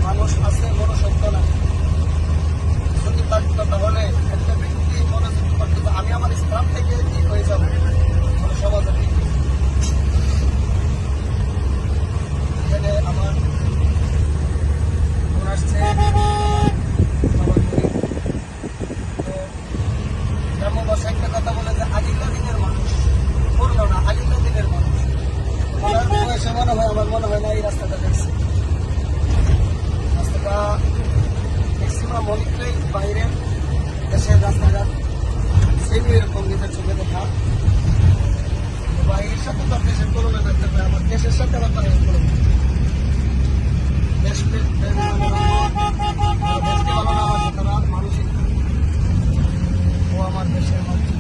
মানুষ আছে মনুষ্যত্ব না। যদি থাকতো তাহলে একটা ব্যক্তি মনোযোগ করতে আমি আমার ইসলাম থেকে কি হয়ে যাবো সমাজে। এখানে আমার বোন আসছে, গ্রাম্য ভাষায় একটা কথা বলে যে আগেকার দিনের মানুষ করলো না, আগেকার দিনের মানুষ বয়সে মনে হয়, আমার মনে হয় না এই রাস্তাটা দেখছে। রাস্তাটা ম্যাক্সিমাম অনেকটাই বাইরের দেশের রাস্তাঘাট সেম এরকম নিজের চোখে দেখা। বাইরের সাথে তো দেশের তুলনা করতে হবে, আমার দেশের সাথে আবার তারা তুলনা। দেশকে ভালো না বাসে তারা মানসিক ও আমার দেশের মানুষ।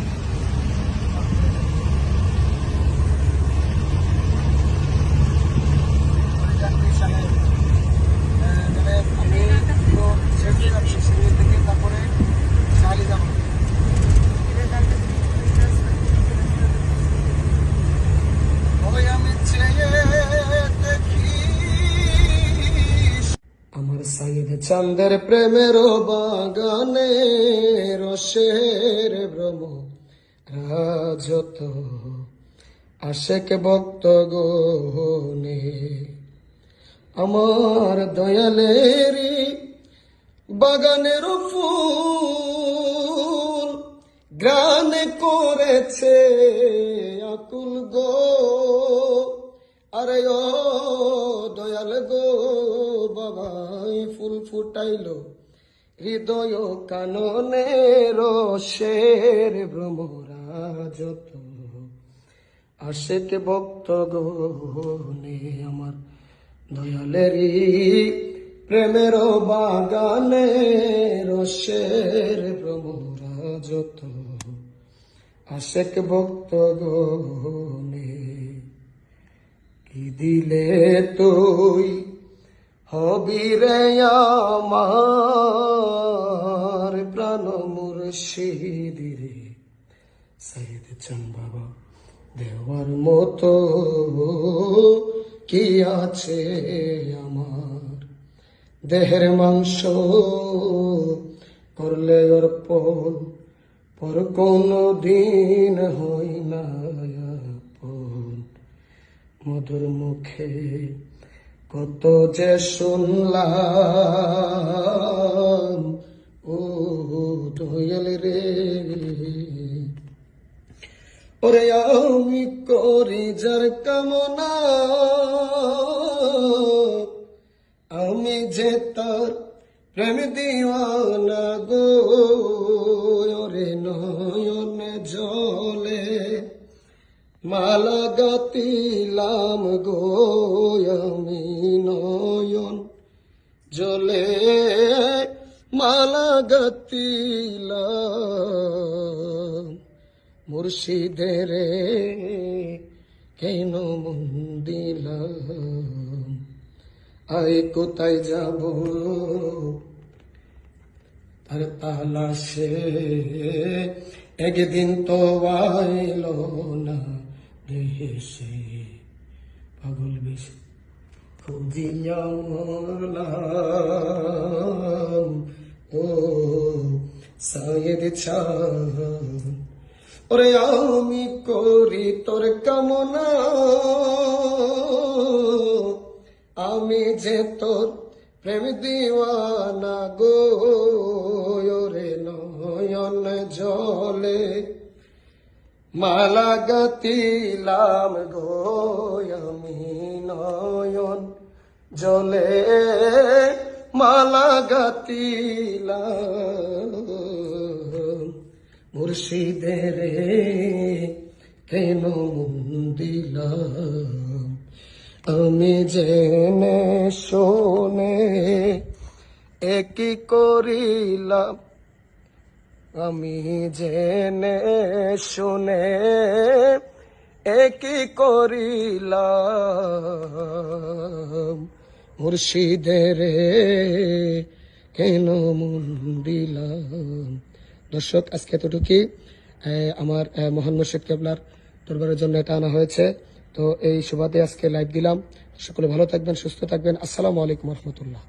আমার সাইদ চাঁদের প্রেমের বাগানে রসের ভ্রম রাজত আশেক ভক্ত গনে আমার দয়ালেরই বাগানের ফুল গ্রানে করেছে আকুল গো। আরে ও দয়াল গো বাবাই ফুল ফুটাইল হৃদয় কাননে রসের ভ্রমরাজত আশেক ভক্ত গনে আমার দয়ালেরই প্রেমের বাগানে রসের ভ্রমরাজত আশেক ভক্ত গনে। কি দিলে তুই হবি রে আমার প্রাণ মুর্শিদ রে সাইদ চাঁদ বাবা দেওয়ার মতো কি আছে আমার। দেহের মাংস করলে অর্পণ পর কোনো দিন হয় না আপন। মধুর মুখে কত যে শুনলাম ও দয়াল রে। ওরে আমি করি যার কামনা আমি যে তার প্রেম দিওয়ানা গো। ওরে নয়ন জলে মালা গাতিলাম গো আমি নয়ন জলে মালা গাতিলাম মুর্শিদের কেন মন দিলাম। আই কোথায় যাব তার তালাশে একদিন তো আইল না দেশে পাগল বেশ খুঁজিয়া মরলাম ও সাইদ চাঁদ। ওরে আমি করি তোর কামনা আমি যে তোর প্রেম দিওয়ানা গো। ওরে নয়ন জলে মালা গাতিলাম গো আমি নয়ন জলে মালা গাতিলাম মুর্শিদের কেন মন দিলাম। আমি জেনে শোনে একই করিলাম আমি জেনে শুনে একই করিলাম মুর্শিদের কেন মন দিলাম। দর্শক আজকে এতটুকুই। আমার মহান মুর্শিদ কেবলার দরবারের জন্য এটা আনা হয়েছে। তো এই সুবাদে আজকে লাইভ দিলাম। সকলে ভালো থাকবেন, সুস্থ থাকবেন। আসসালামু আলাইকুম রহমতুল্লাহ।